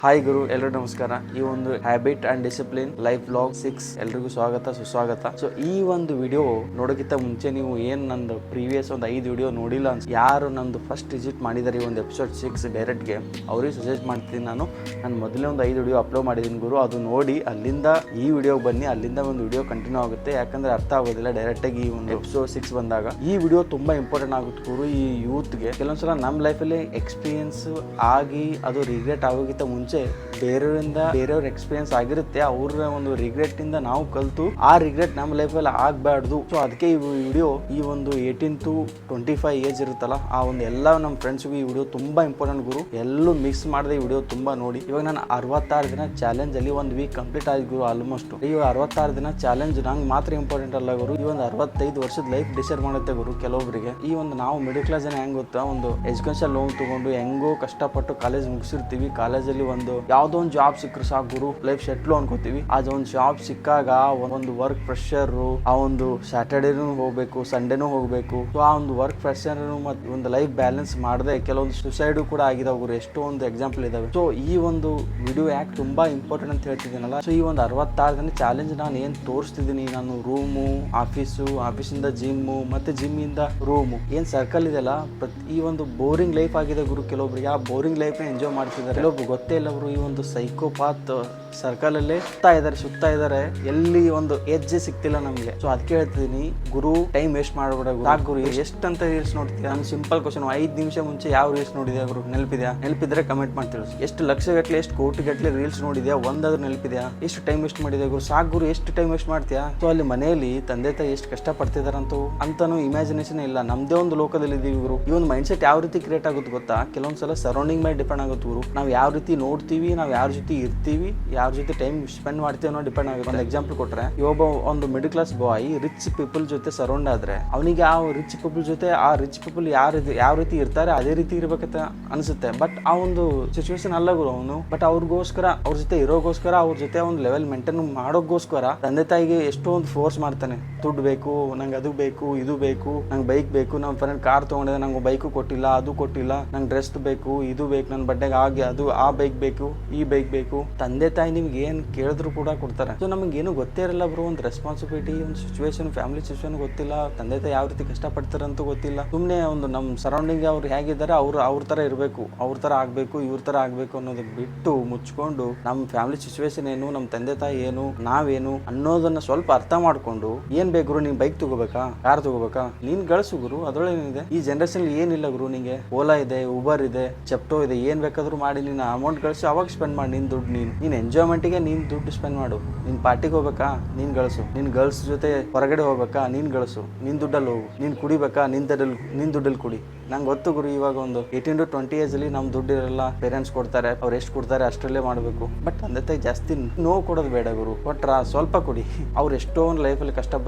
Hi ಗುರು, ಎಲ್ಲರಿಗೂ ನಮಸ್ಕಾರ. ಈ ಒಂದು habit and discipline life vlog 6 ಎಲ್ರಿಗೂ ಸ್ವಾಗತ ಸುಸ್ವಾಗತ. ಸೊ ಈ ಒಂದು ವಿಡಿಯೋ ನೋಡೋಕ್ಕಿಂತ ಮುಂಚೆ ನೀವು ಏನ್ ನಂದು ಪ್ರೀವಿಯಸ್ ಒಂದು 5 ವಿಡಿಯೋ ನೋಡಿಲ್ಲ ಯಾರು ನಂದು ಫಸ್ಟ್ ವಿಸಿಟ್ ಮಾಡಿದಾರೆ ಈ ಒಂದು ಎಪಿಸೋಡ್ 6 ಡೈರೆಕ್ಟ್ಗೆ ಅವ್ರಿಗೆ ಸಜೆಸ್ಟ್ ಮಾಡ್ತೀನಿ. ನಾನು ಮೊದಲೇ ಒಂದು 5 ವಿಡಿಯೋ ಅಪ್ಲೋಡ್ ಮಾಡಿದ್ದೀನಿ ಗುರು. ಅದು ನೋಡಿ ಅಲ್ಲಿಂದ ಈ ವಿಡಿಯೋಗೆ ಬನ್ನಿ, ಅಲ್ಲಿಂದ ಒಂದು ವಿಡಿಯೋ ಕಂಟಿನ್ಯೂ ಆಗುತ್ತೆ. ಯಾಕಂದ್ರೆ ಅರ್ಥ ಆಗೋದಿಲ್ಲ ಡೈರೆಕ್ಟಾಗಿ ಈ ಒಂದು ಎಪಿಸೋಡ್ 6 ಬಂದಾಗ. ಈ ವಿಡಿಯೋ ತುಂಬಾ ಇಂಪಾರ್ಟೆಂಟ್ ಆಗುತ್ತೆ ಗುರು ಈ ಯೂತ್ಗೆ. ಕೆಲವೊಂದ್ಸಲ ನಮ್ಮ ಲೈಫಲ್ಲಿ ಎಕ್ಸ್ಪೀರಿಯನ್ಸ್ ಆಗಿ ಅದು ರಿಗ್ರೆಟ್ ಆಗೋಕ್ಕಿಂತ ಮುಂಚೆ ಬೇರೆಯವ್ರ ಎಕ್ಸ್ಪೀರಿಯನ್ಸ್ ಆಗಿರುತ್ತೆ, ಅವ್ರ ಒಂದು ರಿಗ್ರೆಟ್ ಇಂದ ನಾವು ಕಲ್ತು ಆ ರಿಗ್ರೆಟ್ ನಮ್ಮ ಲೈಫಲ್ಲಿ ಆಗ್ಬಾರ್ದು. ಸೊ ಅದಕ್ಕೆ ಈ ವಿಡಿಯೋ ಈ ಒಂದು 18 to 25 ಏಜ್ ಇರುತ್ತಲ್ಲ ಆ ಒಂದು ಎಲ್ಲ ನಮ್ಮ ಫ್ರೆಂಡ್ಸ್ಗೂ ಈ ವಿಡಿಯೋ ತುಂಬಾ ಇಂಪಾರ್ಟೆಂಟ್ ಗುರು. ಎಲ್ಲೂ ಮಿಕ್ಸ್ ಮಾಡದೆ ಈ ವಿಡಿಯೋ ತುಂಬಾ ನೋಡಿ. ಇವಾಗ ನಾನು 66 ದಿನ ಚಾಲೆಂಜ್ ಅಲ್ಲಿ ಒಂದು ವೀಕ್ ಕಂಪ್ಲೀಟ್ ಆಯ್ತು ಗುರು ಆಲ್ಮೋಸ್ಟ್. ಈ 66 ದಿನ ಚಾಲೆಂಜ್ ನಂಗೆ ಮಾತ್ರ ಇಂಪಾರ್ಟೆಂಟ್ ಅಲ್ಲ ಗುರು, ಈ ಒಂದು 65 ವರ್ಷದ ಲೈಫ್ ಡಿಸೈಡ್ ಮಾಡುತ್ತೆ ಗುರು ಕೆಲವೊಬ್ಬರಿಗೆ. ಈ ಒಂದು ನಾವು ಮಿಡಲ್ ಕ್ಲಾಸ್ ಜನ ಹೆಂಗ್ ಗೊತ್ತಾ, ಒಂದು ಎಜುಕೇಶನ್ ಲೋನ್ ತಗೊಂಡು ಹೆಂಗೋ ಕಷ್ಟಪಟ್ಟು ಕಾಲೇಜ್ ಮುಗಿಸಿರ್ತೀವಿ. ಕಾಲೇಜಲ್ಲಿ ಒಂದು ಯಾವ್ದೋ ಒಂದು ಜಾಬ್ ಸಿಕ್ಕರು ಸಾಕು ಗುರು, ಲೈಫ್ ಸೆಟ್ಲು ಅನ್ಕೋತೀವಿ. ಅದೊಂದು ಜಾಬ್ ಸಿಕ್ಕಾಗ ಒಂದು ವರ್ಕ್ ಪ್ರೆಷರ್, ಆ ಒಂದು ಸ್ಯಾಟರ್ಡೇನು ಹೋಗ್ಬೇಕು, ಸಂಡೇನೂ ಹೋಗ್ಬೇಕು. ಸೊ ಆ ಒಂದು ವರ್ಕ್ ಪ್ರೆಷರ್ ಮತ್ತೆ ಒಂದು ಲೈಫ್ ಬ್ಯಾಲೆನ್ಸ್ ಮಾಡದೆ ಕೆಲವೊಂದು ಸುಸೈಡ್ ಕೂಡ ಆಗಿದಾವೆ ಗುರು. ಎಷ್ಟೋ ಒಂದು ಎಕ್ಸಾಂಪಲ್ ಇದಾವೆ. ಸೊ ಈ ಒಂದು ವಿಡಿಯೋ ಯಾಕೆ ತುಂಬಾ ಇಂಪಾರ್ಟೆಂಟ್ ಅಂತ ಹೇಳ್ತಿದ್ದೀನಲ್ಲ, ಸೊ ಈ ಒಂದು 66 ದಿನ ಚಾಲೆಂಜ್ ನಾನು ಏನ್ ತೋರಿಸ್ತಿದ್ದೀನಿ, ನಾನು ರೂಮು, ಆಫೀಸಿಂದ ಜಿಮ್ಮು, ಮತ್ತೆ ಜಿಮ್ ಇಂದ ರೂಮು, ಏನ್ ಸರ್ಕಲ್ ಇದೆಯಲ್ಲ, ಈ ಒಂದು ಬೋರಿಂಗ್ ಲೈಫ್ ಆಗಿದೆ ಗುರು ಕೆಲವೊಬ್ರಿಗೆ. ಆ ಬೋರಿಂಗ್ ಲೈಫ್ ನ ಎಂಜಾಯ್ ಮಾಡ್ತಿದ್ದಾರೆ. ಕೆಲವೊಬ್ರು ಗೊತ್ತೇ ಇಲ್ಲ ಅವರು ಈ ಒಂದು ಸೈಕೋಪಾತ್ ಸರ್ಕಲ್ ಅಲ್ಲೇ ಸುತ್ತಾ ಇದಾರೆ, ಎಲ್ಲಿ ಒಂದು ಹೆಜ್ಜೆ ಸಿಕ್ತಿಲ್ಲ ನಮ್ಗೆ. ಸೊ ಅದಕ್ಕೆ ಹೇಳ್ತಿದೀನಿ ಗುರು, ಟೈಮ್ ವೇಸ್ಟ್ ಮಾಡಬೇಡ ಗುರು. ಎಷ್ಟಂತ ರೀಲ್ಸ್ ನೋಡ್ತೀಯ? ನಾನು ಸಿಂಪಲ್ ಕ್ವಶನ್, 5 ನಿಮಿಷ ಮುಂಚೆ ಯಾವ ರೀಲ್ಸ್ ನೋಡಿದ್ಯಾ ಗುರು? ನೆನಪಿದ್ರೆ ಕಮೆಂಟ್ ಮಾಡಿ ತಿಳಿಸಿ. ಎಷ್ಟು ಲಕ್ಷಗಟ್ಟಲೆ ಎಷ್ಟು ಕೋಟಿಗಟ್ಟಲೆ ರೀಲ್ಸ್ ನೋಡಿದ್ಯಾ? ಒಂದಾದ್ರೂ ನೆನಪಿದ್ಯಾ? ಎಷ್ಟು ಟೈಮ್ ವೇಸ್ಟ್ ಮಾಡಿದ್ಯಾ ಗುರು? ಸಾಕು ಗುರು, ಎಷ್ಟು ಟೈಮ್ ವೇಸ್ಟ್ ಮಾಡ್ತೀಯಾ? ಸೊ ಅಲ್ಲಿ ಮನೆಯಲ್ಲಿ ತಂದೆ ತಾಯಿ ಎಷ್ಟು ಕಷ್ಟ ಪಡ್ತಿದಾರಂತಾನು ಇಮ್ಯಾಜಿನೇಷನ್ ಇಲ್ಲ. ನಮ್ದೇ ಒಂದು ಲೋಕದಲ್ಲಿ ಇದೀವಿ ಗುರು. ಈ ಒಂದು ಮೈಂಡ್ ಸೆಟ್ ಯಾವ ರೀತಿ ಕ್ರಿಯೇಟ್ ಆಗುತ್ತೆ ಗೊತ್ತಾ? ಕೆಲವೊಂದ್ಸಲ ಸರೌಂಡಿಂಗ್ ಮೇಲೆ ಡಿಪೆಂಡ್ ಆಗುತ್ತೆ ಗುರು. ನಾವು ಯಾವ ರೀತಿ ನೋಡ್ತೀವಿ, ನಾವು ಯಾರ ಜೊತೆ ಇರ್ತೀವಿ, ಯಾರ ಜೊತೆ ಟೈಮ್ ಸ್ಪೆಂಡ್ ಮಾಡ್ತೀವಿ ಅನ್ನೋ ಡಿಪೆಂಡ್ ಆಗುತ್ತೆ. ಒಂದು ಎಕ್ಸಾಂಪಲ್ ಕೊಟ್ರೆ, ಒಬ್ಬ ಒಂದು ಮಿಡಲ್ ಕ್ಲಾಸ್ ಬಾಯ್ ರಿಚ್ ಪೀಪಲ್ ಜೊತೆ ಸರೌಂಡ್ ಆದ್ರೆ ಅವನಿಗೆ ಆ ರಿಚ್ ಪೀಪಲ್ ಜೊತೆ ಆ ರಿಚ್ ಪೀಪಲ್ ಯಾವ ರೀತಿ ಇರ್ತಾರೆ ಅದೇ ರೀತಿ ಇರ್ಬೇಕಂತ ಅನ್ಸುತ್ತೆ. ಬಟ್ ಆ ಒಂದು ಸಿಚುವೇಶನ್ ಅಲ್ಲ ಗುರು ಅವನು. ಬಟ್ ಅವ್ರಿಗೋಸ್ಕರ, ಅವ್ರ ಜೊತೆ ಇರೋಗೋಸ್ಕರ, ಅವ್ರ ಜೊತೆ ಒಂದು ಲೆವೆಲ್ ಮೇಂಟೈನ್ ಮಾಡೋಕ್ಕೋಸ್ಕರ ತಂದೆ ತಾಯಿಗೆ ಎಷ್ಟೋ ಒಂದು ಫೋರ್ಸ್ ಮಾಡ್ತಾನೆ. ದುಡ್ಡು ಬೇಕು, ನಂಗೆ ಅದು ಬೇಕು, ಇದು ಬೇಕು, ನಂಗೆ ಬೈಕ್ ಬೇಕು, ನಮ್ಮ ಫ್ರೆಂಡ್ ಕಾರ್ ತಗೊಂಡಿದ್ದೆ, ನಂಗೆ ಬೈಕು ಕೊಟ್ಟಿಲ್ಲ, ಅದು ಕೊಟ್ಟಿಲ್ಲ, ನಂಗೆ ಡ್ರೆಸ್ ಬೇಕು, ಇದು ಬೇಕು, ನನ್ನ ಬಡ್ಡೆಗೆ ಆಗಿ ಅದು ಆ ಬೈಕ್ ಬೇಕು, ಈ ಬೈಕ್ ಬೇಕು. ತಂದೆ ತಾಯಿ ನಿಮ್ಗೆ ಏನ್ ಕೇಳಿದ್ರು ಕೂಡ ಕೊಡ್ತಾರೆ. ಸೊ ನಮ್ಗೆ ಏನು ಗೊತ್ತೇ ಇರಲ್ಲ ಬ್ರೋ, ಒಂದು ರೆಸ್ಪಾನ್ಸಿಬಿಲಿಟಿ, ಒಂದು ಸಿಚುವೇಶನ್, ಫ್ಯಾಮಿಲಿ ಸಿಚುವೇಶನ್ ಗೊತ್ತಿಲ್ಲ, ತಂದೆ ತಾಯಿ ಯಾವ ರೀತಿ ಕಷ್ಟ ಪಡ್ತಾರೆ ಅಂತ ಗೊತ್ತಿಲ್ಲ. ಸುಮ್ಮನೆ ಒಂದು ನಮ್ಮ ಸರೌಂಡಿಂಗ್ ಅವ್ರು ಹೇಗಿದ್ದಾರೆ ಅವ್ರ ತರ ಇರಬೇಕು, ಅವ್ರ ತರ ಆಗ್ಬೇಕು, ಇವ್ರ ತರ ಆಗ್ಬೇಕು ಅನ್ನೋದು ಬಿಟ್ಟು ಮುಚ್ಕೊಂಡು ನಮ್ಮ ಫ್ಯಾಮಿಲಿ ಸಿಚುವೇಶನ್ ಏನು, ನಮ್ಮ ತಂದೆ ತಾಯಿ ಏನು, ನಾವೇನು ಅನ್ನೋದನ್ನ ಸ್ವಲ್ಪ ಅರ್ಥ ಮಾಡ್ಕೊಂಡು, ಏನ್ ಬೇಕು ಗುರು, ನೀನ್ ಬೈಕ್ ತಗೋಬೇಕಾ, ಕಾರ್ ತಗೋಬೇಕಾ, ನೀನ್ ಗಳಿಸು ಗುರು. ಅದ್ರೊಳಗೇನಿದೆ? ಈ ಜನರೇಷನ್ ಏನಿಲ್ಲ ಗುರು. ನಿಂಗೆ ಓಲಾ ಇದೆ, ಉಬರ್ ಇದೆ, ಚೆಪ್ಟೋ ಇದೆ, ಏನ್ ಬೇಕಾದ್ರೂ ಮಾಡಿ ನೀನು ಅಮೌಂಟ್ ಗಳಿಸಿ ಅವಾಗ ಸ್ಪೆಂಡ್ ಮಾಡಿ. ನಿನ್ ದುಡ್ಡು ನೀನ್ ಎಂಜಾಯ್ಮೆಂಟ್ಗೆ ನೀನ್ ದುಡ್ಡು ಸ್ಪೆಂಡ್ ಮಾಡು. ನೀನ್ ಪಾರ್ಟಿಗೆ ಹೋಗ್ಬೇಕಾ, ನೀನ್ ಗಳಿಸು. ನೀನ್ ಗರ್ಲ್ಸ್ ಜೊತೆ ಹೊರಗಡೆ ಹೋಗ್ಬೇಕಾ, ನೀನ್ ಗಳಿಸು. ನಿನ್ ದುಡ್ಡಲ್ಲಿ ಹೋಗು. ನೀನ್ ಕುಡಿಬೇಕಾ, ನಿನ್ ದುಡ್ಡಲ್ಲಿ ಕುಡಿ. ನಂಗೆ ಗೊತ್ತು ಗುರು, ಇವಾಗ ಒಂದು 18 to 20 ಏಜ್ ಅಲ್ಲಿ ನಮ್ ದುಡ್ಡು ಇರಲ್ಲ, ಪೇರೆಂಟ್ಸ್ ಕೊಡ್ತಾರೆ, ಅವ್ರು ಎಷ್ಟು ಕೊಡ್ತಾರೆ ಅಷ್ಟರಲ್ಲೇ ಮಾಡಬೇಕು. ಬಟ್ ತಂದೆ ತಾಯಿ ಜಾಸ್ತಿ ನೋವು ಕೊಡೋದು ಬೇಡ ಗುರು. ಕೊಟ್ರ ಸ್ವಲ್ಪ ಕೊಡಿ. ಅವ್ರು ಎಷ್ಟೋ ಒಂದು ಲೈಫಲ್ಲಿ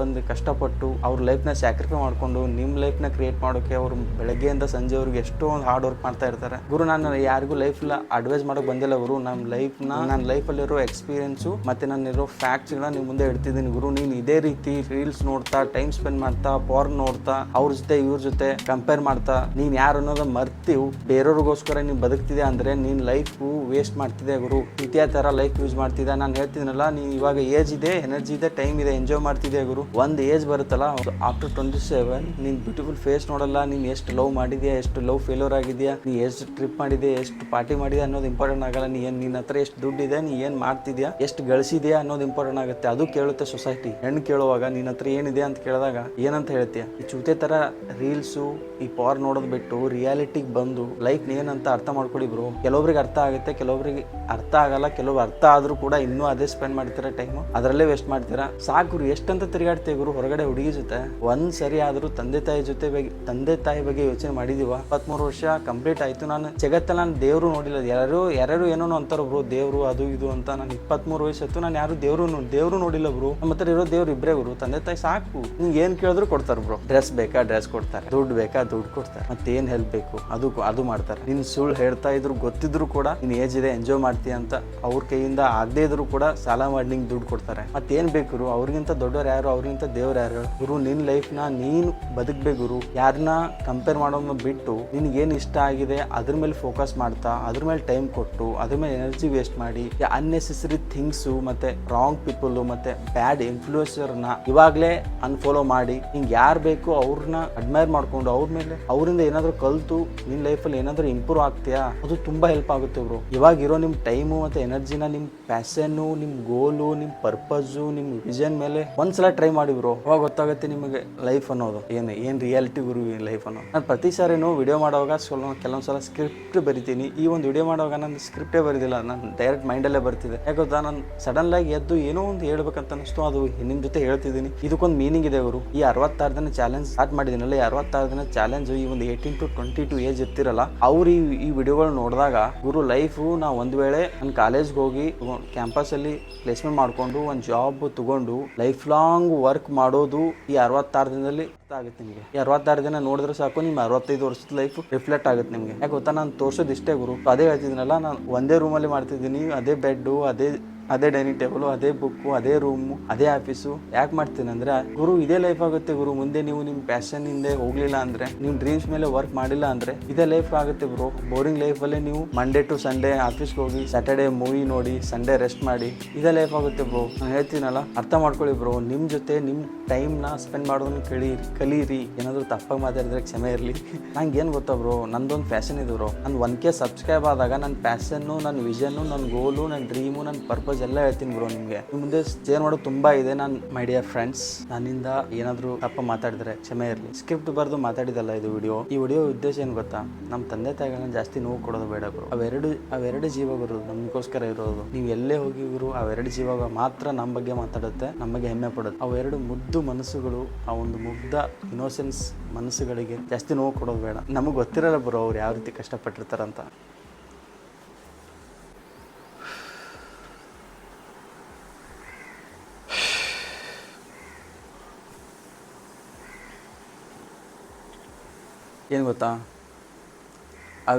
ಕಷ್ಟಪಟ್ಟು ಅವ್ರ ಲೈಫ್ನ ಸ್ಯಾಕ್ರಿಫೈ ಮಾಡ್ಕೊಂಡು ನಿಮ್ಮ ಲೈಫ್ನ ಕ್ರಿಯೇಟ್ ಮಾಡೋಕೆ ಅವ್ರು ಬೆಳಗ್ಗೆಯಿಂದ ಸಂಜೆವರೆಗೆ ಎಷ್ಟೋ ಒಂದು ಹಾರ್ಡ್ ವರ್ಕ್ ಮಾಡ್ತಾ ಇರ್ತಾರೆ ಗುರು. ನಾನು ಯಾರಿಗೂ ಲೈಫ್ ಅಡ್ವೈಸ್ ಮಾಡೋಕೆ ಬಂದಿಲ್ಲ ಗುರು. ನನ್ನ ಲೈಫಲ್ಲಿರೋ ಎಕ್ಸ್ಪೀರಿಯನ್ಸು ಮತ್ತೆ ನಾನಿರೋ ಫ್ಯಾಕ್ಟ್ಸ್ಗಳನ್ನ ನಿಮ್ಮ ಮುಂದೆ ಇಡ್ತಿದ್ದೀನಿ ಗುರು. ನೀನು ಇದೇ ರೀತಿ ರೀಲ್ಸ್ ನೋಡ್ತಾ, ಟೈಮ್ ಸ್ಪೆಂಡ್ ಮಾಡ್ತಾ, ಪಾರ್ನ್ ನೋಡ್ತಾ, ಅವ್ರ ಜೊತೆ ಇವ್ರ ಜೊತೆ ಕಂಪೇರ್ ಮಾಡ್ತಾ, ನೀನ್ ಯಾರು ಅನ್ನೋದ ಮರ್ತೀವ್ ಬೇರೆಯವ್ರಿಗೋಸ್ಕರ ನೀನ್ ಬದುಕ್ತಿದೆ ಅಂದ್ರೆ ನೀನ್ ಲೈಫ್ ವೇಸ್ಟ್ ಮಾಡ್ತಿದೆ ಗುರು. ಇತಿಹಾಸ ತರ ಲೈಫ್ ಯೂಸ್ ಮಾಡ್ತಿದ್ದೆ. ನಾನು ಹೇಳ್ತಿದ್ದೀನಲ್ಲ, ನೀನ್ ಇವಾಗ ಏಜ್ ಇದೆ, ಎನರ್ಜಿ ಇದೆ, ಟೈಮ್ ಇದೆ, ಎಂಜಾಯ್ ಮಾಡ್ತಿದ್ದೆ ಗುರು. ಒಂದು ಏಜ್ ಬರುತ್ತಲ್ಲ, ಆಫ್ಟರ್ 27 ನೀನ್ ಬ್ಯೂಟಿಫುಲ್ ಫೇಸ್ ನೋಡಲ್ಲ. ನೀನ್ ಎಷ್ಟು ಲವ್ ಮಾಡಿದ್ಯಾ, ಎಷ್ಟು ಲವ್ ಫೇಲ್ಯೂರ್ ಆಗಿದ್ಯಾ, ನೀ ಎಷ್ಟು ಟ್ರಿಪ್ ಮಾಡಿದ್ಯಾ, ಎಷ್ಟು ಪಾರ್ಟಿ ಮಾಡಿದ್ಯಾ ಅನ್ನೋದು ಇಂಪಾರ್ಟೆಂಟ್ ಆಗಲ್ಲ. ನಿನ್ನ ಹತ್ರ ಎಷ್ಟು ದುಡ್ಡಿದೆ, ನೀ ಏನ್ ಮಾಡ್ತಿದ್ಯಾ, ಎಷ್ಟು ಗಳಿಸಿದ್ಯಾ ಅನ್ನೋದು ಇಂಪಾರ್ಟೆಂಟ್ ಆಗುತ್ತೆ. ಅದು ಕೇಳುತ್ತೆ ಸೊಸೈಟಿ. ಹೆಣ್ಣು ಕೇಳುವಾಗ ನಿನ್ನ ಹತ್ರ ಏನಿದೆ ಅಂತ ಕೇಳಿದಾಗ ಏನಂತ ಹೇಳ್ತೀಯ? ಈ ಚೂತೆ ತರ ರೀಲ್ಸು, ಈ ಪಾರ್ ನೋಡೋದು ಬಿಟ್ಟು ರಿಯಾಲಿಟಿಗೆ ಬಂದು ಲೈಫ್ ಏನಂತ ಅರ್ಥ ಮಾಡ್ಕೊಡಿ ಬ್ರೋ. ಕೆಲವೊಬ್ರಿಗೆ ಅರ್ಥ ಆಗುತ್ತೆ, ಕೆಲವೊಬ್ರಿಗೆ ಅರ್ಥ ಆಗಲ್ಲ. ಕೆಲವೊಬ್ರು ಅರ್ಥ ಆದ್ರೂ ಕೂಡ ಇನ್ನೂ ಅದೇ ಸ್ಪೆಂಡ್ ಮಾಡ್ತೀರಾ ಟೈಮ್, ಅದರಲ್ಲೇ ವೇಸ್ಟ್ ಮಾಡ್ತೀರಾ. ಸಾಕು ಗುರು, ಎಷ್ಟಂತ ತಿರುಗಾಡ್ತೀವಿ ಗುರು ಹೊರಗಡೆ ಹುಡುಗಿ ಜೊತೆ. ಒಂದ್ ಸರಿ ಆದ್ರೂ ತಂದೆ ತಾಯಿ ಬಗ್ಗೆ ಯೋಚನೆ ಮಾಡಿದೀವ? 23 ವರ್ಷ ಕಂಪ್ಲೀಟ್ ಆಯ್ತು. ನಾನು ಜಗತ್ತಲ್ಲಿ ನಾನು ದೇವ್ರು ನೋಡಿಲ್ಲ. ಯಾರು ಏನೋ ಅಂತಾರ ಬ್ರೋ, ದೇವ್ರು ಅದು ಇದು ಅಂತ. ನಾನು 23 ವಯಸ್ಸತ್ತು, ನಾನು ಯಾರು ದೇವ್ರು ನೋಡಿಲ್ಲ ಬ್ರೋ. ನಮ್ಮ ಹತ್ರ ಇರೋ ದೇವ್ರು ಇಬ್ಬರೇ ಗುರು, ತಂದೆ ತಾಯಿ. ಸಾಕು, ನಿಂಗೆ ಏನ್ ಕೇಳಿದ್ರು ಕೊಡ್ತಾರೆ ಬ್ರೋ. ಡ್ರೆಸ್ ಬೇಕಾ ಡ್ರೆಸ್ ಕೊಡ್ತಾರೆ, ದುಡ್ಡು ಬೇಕಾ ದುಡ್ಡು ಕೊಡ್ತಾರೆ, ಮತ್ತೇನು ಹೆಲ್ಪ್ ಬೇಕು ಅದು ಮಾಡ್ತಾರೆ. ನೀನು ಸುಳ್ಳು ಹೇಳ್ತಾ ಇದ್ರು ಗೊತ್ತಿದ್ರು ಕೂಡ ನೀನು ಏಜ್ ಇದೆ ಎಂಜಾಯ್ ಮಾಡ್ತೀಯ ಅಂತ ಅವ್ರ ಕೈಯಿಂದ ಆಗದೆ ಇದ್ರು ಕೂಡ ಸಾಲ ಮಾಡಿ ನಿಂಗೆ ದುಡ್ಡು ಕೊಡ್ತಾರೆ. ಮತ್ತೇನ್ ಬೇಕು ಗುರು? ಅವ್ರಿಗಿಂತ ದೊಡ್ಡವ್ರು ಯಾರು, ಅವ್ರಿಗಿಂತ ದೇವ್ರು ಯಾರು ಗುರು? ನಿನ್ ಲೈಫ್ನ ನೀನು ಬದುಕ್ಬೇಕು ಗುರು. ಯಾರನ್ನ ಕಂಪೇರ್ ಮಾಡೋದನ್ನ ಬಿಟ್ಟು ನಿನ್ಗೇನು ಇಷ್ಟ ಆಗಿದೆ ಅದ್ರ ಮೇಲೆ ಫೋಕಸ್ ಮಾಡ್ತಾ ಅದ್ರ ಮೇಲೆ ಟೈಮ್ ಕೊಟ್ಟು ಅದ್ರ ಮೇಲೆ ಎನರ್ಜಿ ವೇಸ್ಟ್ ಮಾಡಿ ಅನ್ನೆಸೆಸರಿ ಥಿಂಗ್ಸು ಮತ್ತೆ ರಾಂಗ್ ಪೀಪಲ್ ಮತ್ತೆ ಬ್ಯಾಡ್ ಇನ್ಫ್ಲೂಯೆನ್ಸರ್ನ ಇವಾಗಲೇ ಅನ್ಫಾಲೋ ಮಾಡಿ ಹಿಂಗೆ ಯಾರು ಬೇಕು ಅವ್ರನ್ನ ಅಡ್ಮೈರ್ ಮಾಡ್ಕೊಂಡು ಅವ್ರ ಮೇಲೆ ಅವರಿಂದ ಏನಾದರೂ ಕಲ್ತು ನಿನ್ನ ಲೈಫಲ್ಲಿ ಏನಾದರೂ ಇಂಪ್ರೂವ್ ಆಗ್ತೀಯಾ, ಅದು ತುಂಬಾ ಹೆಲ್ಪ್ ಆಗುತ್ತೆ ಬ್ರೋ. ಇವಾಗಿರೋ ನಿಮ್ಮ ಟೈಮು ಮತ್ತೆ ಎನರ್ಜಿನ ನಿಮ್ಮ ಪ್ಯಾಷನ್ನು, ನಿಮ್ಮ ಗೋಲು, ನಿಮ್ಮ ಪರ್ಪಸ್ಸು, ನಿಮ್ಮ ವಿಷನ್ ಮೇಲೆ ಒಂದ್ಸಲ ಟ್ರೈ ಮಾಡಿ ಬ್ರೋ. ಅವಾಗ ಗೊತ್ತಾಗುತ್ತೆ ನಿಮಗೆ ಲೈಫ್ ಅನ್ನೋದು ಏನು ರಿಯಾಲಿಟಿ ಗುರು ಲೈಫ್ ಅನ್ನೋದು. ನಾನು ಪ್ರತಿ ಸಾರಿನೂ ವಿಡಿಯೋ ಮಾಡುವಾಗ ಕೆಲವೊಂದ್ಸಲ ಸ್ಕ್ರಿಪ್ಟ್ ಬರಿತೀನಿ. ಈ ಒಂದು ವಿಡಿಯೋ ಮಾಡುವಾಗ ನಾನು ಸ್ಕ್ರಿಪ್ಟೇ ಬರೀದಿಲ್ಲ, ನಾನು ಡೈರೆಕ್ಟ್ ಮೈಂಡಲ್ಲೇ ಬರ್ತಿದೆ. ಯಾಕೆ ಗೊತ್ತಾ, ನಾನು ಸಡನ್ ಆಗಿ ಎದ್ದು ಏನೋ ಒಂದು ಹೇಳ್ಬೇಕಂತ ಅನಿಸ್ತು, ಅದು ನಿಮ್ಮ ಜೊತೆ ಹೇಳ್ತಿದ್ದೀನಿ. ಇದಕ್ಕೊಂದು ಮೀನಿಂಗ್ ಇದೆ ಗುರು. ಈ 66 ದಿನ ಚಾಲೆಂಜ್ ಸ್ಟಾರ್ಟ್ ಮಾಡಿದ್ದೀನಲ್ಲ, ಈ 66 ದಿನ ಚಾಲೆಂಜ್ ಈ ಒಂದು 18 to 22 ಏಜ್ ಇರ್ತಿರಲ್ಲ ಅವ್ರು ಈ ವಿಡಿಯೋಗಳು ನೋಡಿದಾಗ ಗುರು ಲೈಫು ನಾವು ಒಂದು ವೇಳೆ ನನ್ನ ಕಾಲೇಜ್ಗೆ ಹೋಗಿ ಕ್ಯಾಂಪಸಲ್ಲಿ ಪ್ಲೇಸ್ಮೆಂಟ್ ಮಾಡಿಕೊಂಡು ಒಂದು ಜಾಬ್ ತಗೊಂಡು ಲೈಫ್ ಲಾಂಗ್ ವರ್ಕ್ ಮಾಡೋದು ಈ 66 ದಿನದಲ್ಲಿ ಆಗುತ್ತೆ ನಿಮಗೆ. ಈ 66 ದಿನ ನೋಡಿದ್ರೆ ಸಾಕು, ನಿಮ್ಮ 65 ವರ್ಷದ ಲೈಫ್ ರಿಫ್ಲೆಕ್ಟ್ ಆಗುತ್ತೆ ನಿಮಗೆ. ಯಾಕೆ ಗೊತ್ತಾ, ನಾನು ತೋರ್ಸೋದು ಇಷ್ಟೇ ಗುರು. ಅದೇ ಹೇಳ್ತಿದ್ದೀನಲ್ಲ, ನಾನು ಒಂದೇ ರೂಮಲ್ಲಿ ಮಾಡ್ತಿದ್ದೀನಿ, ಅದೇ ಬೆಡ್ಡು, ಅದೇ ಡೈನಿಂಗ್ ಟೇಬಲು, ಅದೇ ಬುಕ್ಕು, ಅದೇ ರೂಮು, ಅದೇ ಆಫೀಸು. ಯಾಕೆ ಮಾಡ್ತೀನಿ ಅಂದರೆ ಗುರು ಇದೇ ಲೈಫ್ ಆಗುತ್ತೆ ಗುರು. ಮುಂದೆ ನೀವು ನಿಮ್ಮ ಪ್ಯಾಷನ್ ಹಿಂದೆ ಹೋಗ್ಲಿಲ್ಲ ಅಂದರೆ, ನಿಮ್ಮ ಡ್ರೀಮ್ಸ್ ಮೇಲೆ ವರ್ಕ್ ಮಾಡಿಲ್ಲ ಅಂದರೆ ಇದೇ ಲೈಫ್ ಆಗುತ್ತೆ ಬ್ರೋ. ಬೋರಿಂಗ್ ಲೈಫಲ್ಲೇ ನೀವು ಮಂಡೇ ಟು ಸಂಡೇ ಆಫೀಸ್ಗೆ ಹೋಗಿ, ಸ್ಯಾಟರ್ಡೇ ಮೂವಿ ನೋಡಿ, ಸಂಡೇ ರೆಸ್ಟ್ ಮಾಡಿ, ಇದೇ ಲೈಫ್ ಆಗುತ್ತೆ ಬ್ರೋ. ನಾನು ಹೇಳ್ತೀನಲ್ಲ, ಅರ್ಥ ಮಾಡ್ಕೊಳ್ಳಿ ಬ್ರೋ. ನಿಮ್ಮ ಜೊತೆ ನಿಮ್ಮ ಟೈಮ್ನ ಸ್ಪೆಂಡ್ ಮಾಡೋದನ್ನ ಕಲೀರಿ. ಏನಾದರೂ ತಪ್ಪಾಗಿ ಮಾತಾಡಿದ್ರೆ ಕ್ಷಮೆ ಇರಲಿ. ನಂಗೆ ಏನು ಗೊತ್ತಾ ಬ್ರೋ, ನಂದೊಂದು ಪ್ಯಾಷನ್ ಇದೆ ಬ್ರೋ. ನಾನು 1K ಸಬ್ಸ್ಕ್ರೈಬ್ ಆದಾಗ ನನ್ನ ಪ್ಯಾಷನ್ನು, ನನ್ನ ವಿಷನ್ನು, ನನ್ನ ಗೋಲು, ನನ್ನ ಡ್ರೀಮು, ನನ್ನ ಪರ್ಪಸ್ ಎಲ್ಲ ಹೇಳ್ತೀನಿ ಬ್ರೋ. ನಿಮಗೆ ಮುಂದೆ ಶೇರ್ ಮಾಡೋದು ತುಂಬಾ ಇದೆ. ನಾನು ಮೈ ಡಿಯರ್ ಫ್ರೆಂಡ್ಸ್, ನನ್ನಿಂದ ಏನಾದರೂ ತಪ್ಪ ಮಾತಾಡಿದ್ರೆ ಕ್ಷಮೆ ಇರಲಿ. ಸ್ಕ್ರಿಪ್ಟ್ ಬರೆದು ಮಾತಾಡಿದಲ್ಲ ಈ ವಿಡಿಯೋ ಉದ್ದೇಶ ಏನು ಗೊತ್ತಾ, ನಮ್ಮ ತಂದೆ ತಾಯಿಗಳನ್ನ ಜಾಸ್ತಿ ನೋವು ಕೊಡೋದು ಬೇಡ ಗುರು. ಅವೆರಡು ಜೀವಗಳು ನಮಗೋಸ್ಕರ ಇರೋದು. ನೀವು ಎಲ್ಲೇ ಹೋಗಿ ಗುರು, ಅವೆರಡು ಜೀವಾಗ ಮಾತ್ರ ನಮ್ಮ ಬಗ್ಗೆ ಮಾತಾಡುತ್ತೆ, ನಮ್ಮ ಬಗ್ಗೆ ಹೆಮ್ಮೆ ಪಡುತ್ತೆ. ಅವೆರಡು ಮುದ್ದು ಮನಸ್ಸುಗಳು, ಆ ಒಂದು ಮುಗ್ಧ ಇನೋಸೆನ್ಸ್ ಮನಸ್ಸುಗಳಿಗೆ ಜಾಸ್ತಿ ನೋವು ಕೊಡೋದು ಬೇಡ. ನಮಗೆ ಗೊತ್ತಿರಲ್ಲ ಬ್ರೋ ಅವ್ರು ಯಾವ ರೀತಿ ಕಷ್ಟಪಟ್ಟಿರ್ತಾರಂತ. ಏನು ಗೊತ್ತಾ, ಆ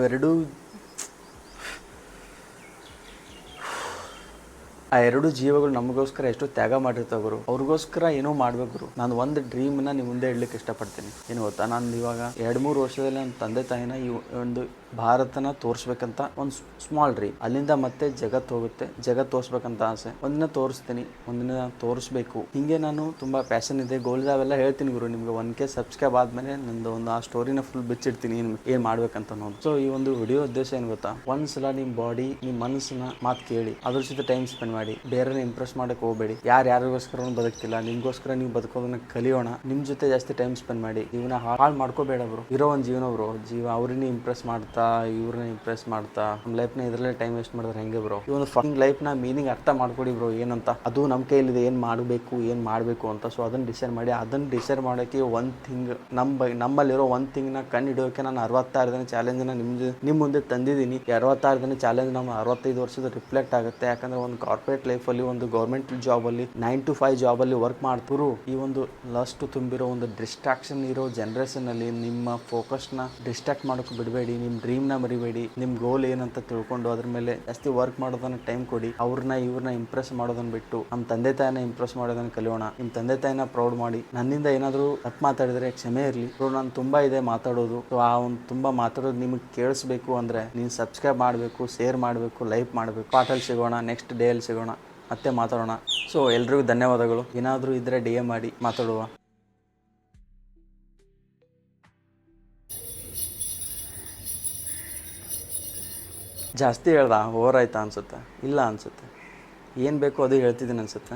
ಎರಡು ಜೀವಗಳು ನಮಗೋಸ್ಕರ ಎಷ್ಟು ತ್ಯಾಗ ಮಾಡಿರ್ತಾವೆ ಗುರು. ಅವ್ರಿಗೋಸ್ಕರ ಏನೋ ಮಾಡ್ಬೇಕು ಗುರು. ನಾನು ಒಂದು ಡ್ರೀಮ್ನ ನಿಮ್ಮ ಮುಂದೆ ಇಡ್ಲಿಕ್ಕೆ ಇಷ್ಟಪಡ್ತೀನಿ. ಏನು ಗೊತ್ತಾ, ನಾನು ಇವಾಗ 2-3 ವರ್ಷದಲ್ಲಿ ನನ್ನ ತಂದೆ ತಾಯಿನ ಈ ಒಂದು ಭಾರತನ ತೋರಿಸ್ಬೇಕಂತ ಒಂದು ಸ್ಮಾಲ್ ಡ್ರೀಮ್. ಅಲ್ಲಿಂದ ಮತ್ತೆ ಜಗತ್ತು ಹೋಗುತ್ತೆ, ಜಗತ್ತು ತೋರಿಸ್ಬೇಕಂತ ಆಸೆ. ಒಂದಿನ ತೋರಿಸ್ತೀನಿ, ಒಂದಿನ ತೋರಿಸ್ಬೇಕು. ಹಿಂಗೆ ನಾನು ತುಂಬ ಪ್ಯಾಷನ್ ಇದೆ, ಗೋಲ್ಸ್ ಅವೆಲ್ಲ ಹೇಳ್ತೀನಿ ಗುರು. ನಿಮಗೆ 1K ಸಬ್ಸ್ಕ್ರೈಬ್ ಆದಮೇಲೆ ನಂದು ಒಂದು ಆ ಸ್ಟೋರಿನ ಫುಲ್ ಬಿಚ್ಚಿಡ್ತೀನಿ ಏನು ಮಾಡ್ಬೇಕಂತ ನೋಡಿ. ಸೊ ಈ ಒಂದು ವಿಡಿಯೋ ಉದ್ದೇಶ ಏನು ಗೊತ್ತಾ, ಒಂದ್ಸಲ ನಿಮ್ಮ ಬಾಡಿ, ನಿಮ್ಮ ಮನಸ್ಸನ್ನ ಮಾತು ಕೇಳಿ ಅದ್ರ ಜೊತೆ ಟೈಮ್ ಸ್ಪೆಂಡ್ ಮಾಡಿ. ಬೇರೆನ ಇಂಪ್ರೆಸ್ ಮಾಡಕ್ಕೆ ಹೋಗಬೇಡಿ. ಯಾರಿಗೋಸ್ಕರ ಬದುಕ್ತಿಲ್ಲ, ನಿಮ್ಗೋಸ್ಕರ ನೀವು ಬದುಕೋದನ್ನ ಕಲಿಯೋಣ. ನಿಮ್ಮ ಜೊತೆ ಜಾಸ್ತಿ ಟೈಮ್ ಸ್ಪೆಂಡ್ ಮಾಡಿ. ಜೀವನ ಹಾಳು ಮಾಡ್ಕೋಬೇಡ ಬ್ರೋ. ಇರೋ ಒಂದು ಜೀವನ ಬ್ರೋ. ಅವ್ರನ್ನ ಇಂಪ್ರೆಸ್ ಮಾಡ್ತಾ, ಇವ್ರನ್ನ ಇಂಪ್ರೆಸ್ ಮಾಡ್ತಾ ನಮ್ಮ ಲೈಫ್ನ ಇದರಲ್ಲೇ ಟೈಮ್ ವೇಸ್ಟ್ ಮಾಡಿದ್ರೆ ಹೆಂಗೆ ಬ್ರೋ? ಈ ಒಂದು ಫಂಗ್ ಲೈಫ್ನ ಮೀನಿಂಗ್ ಅರ್ಥ ಮಾಡ್ಕೊಡಿ ಬ್ರೋ. ಏನಂತ ಅದು ನಮ್ಮ ಕೈಲಿದೆ, ಏನು ಮಾಡಬೇಕು ಅಂತ. ಸೊ ಅದನ್ನ ಡಿಸೈಡ್ ಮಾಡಿ. ಅದನ್ನ ಡಿಸೈಡ್ ಮಾಡೋಕ್ಕೆ ಒಂದು ಥಿಂಗ್, ನಮ್ಮಲ್ಲಿರೋ ಒಂದು ಥಿಂಗ್ನ ಕಂಡು ಹಿಡಿಯೋಕೆ ನಾನು 66 ದಿನ ಚಾಲೆಂಜ್ನ ನಿಮ್ಮ ಮುಂದೆ ತಂದಿದ್ದೀನಿ. ಈ 66 ದಿನ ಚಾಲೆಂಜ್ ನಮ್ಮ 65 ವರ್ಷದ ರಿಫ್ಲೆಕ್ಟ್ ಆಗುತ್ತೆ. ಯಾಕಂದ್ರೆ ಒಂದು ಕಾರ್ಪೊರೇಟ್ ಲೈಫಲ್ಲಿ, ಒಂದು ಗೌರ್ಮೆಂಟ್ ಜಾಬಲ್ಲಿ 9 to 5 ಜಾಬಲ್ಲಿ ವರ್ಕ್ ಮಾಡ್ತಿರು ಈ ಒಂದು ಲಸ್ಟ್ ತುಂಬಿರೋ ಒಂದು ಡಿಸ್ಟ್ರಾಕ್ಷನ್ ಇರೋ ಜನರೇಷನಲ್ಲಿ ನಿಮ್ಮ ಫೋಕಸ್ನ ಡಿಸ್ಟ್ರಾಕ್ಟ್ ಮಾಡೋಕೆ ಬಿಡಬೇಡಿ. ನಿಮ್ಮ ಡ್ರೀಮ್ನ ಮರಿಬೇಡಿ. ನಿಮ್ಮ ಗೋಲ್ ಏನಂತ ತಿಳ್ಕೊಂಡು ಅದ್ರ ಮೇಲೆ ಜಾಸ್ತಿ ವರ್ಕ್ ಮಾಡೋದನ್ನ ಟೈಮ್ ಕೊಡಿ. ಇವ್ರನ್ನ ಇಂಪ್ರೆಸ್ ಮಾಡೋದನ್ನ ಬಿಟ್ಟು ನಮ್ಮ ತಂದೆ ತಾಯಿನ ಇಂಪ್ರೆಸ್ ಮಾಡೋದನ್ನ ಕಲಿಯೋಣ. ನಿಮ್ಮ ತಂದೆ ತಾಯಿನ ಪ್ರೌಡ್ ಮಾಡಿ. ನನ್ನಿಂದ ಏನಾದರೂ ತಪ್ಪು ಮಾತಾಡಿದ್ರೆ ಕ್ಷಮೆ ಇರಲಿ. ನಾನು ತುಂಬಾ ಇದೆ ಮಾತಾಡೋದು. ಆ ಒಂದು ತುಂಬಾ ಮಾತಾಡೋದು ನಿಮಗೆ ಕೇಳಿಸ್ಬೇಕು ಅಂದ್ರೆ ನೀವು ಸಬ್ಸ್ಕ್ರೈಬ್ ಮಾಡಬೇಕು, ಶೇರ್ ಮಾಡಬೇಕು, ಲೈಕ್ ಮಾಡಬೇಕು. ಪಾಠಲ್ಲಿ ಸಿಗೋಣ, ನೆಕ್ಸ್ಟ್ ಡೇ ಅಲ್ಲಿ ಸಿಗೋಣ, ಮತ್ತೆ ಮಾತಾಡೋಣ. ಸೊ ಎಲ್ರಿಗೂ ಧನ್ಯವಾದಗಳು. ಏನಾದರೂ ಇದ್ರೆ DM ಮಾಡಿ, ಮಾತಾಡುವ. ಜಾಸ್ತಿ ಹೇಳ್ದ, ಓವರ್ ಆಯ್ತಾ ಅನ್ಸುತ್ತೆ? ಇಲ್ಲ ಅನ್ಸುತ್ತೆ. ಏನು ಬೇಕೋ ಅದು ಹೇಳ್ತಿದ್ದೀನಿ ಅನ್ಸುತ್ತೆ.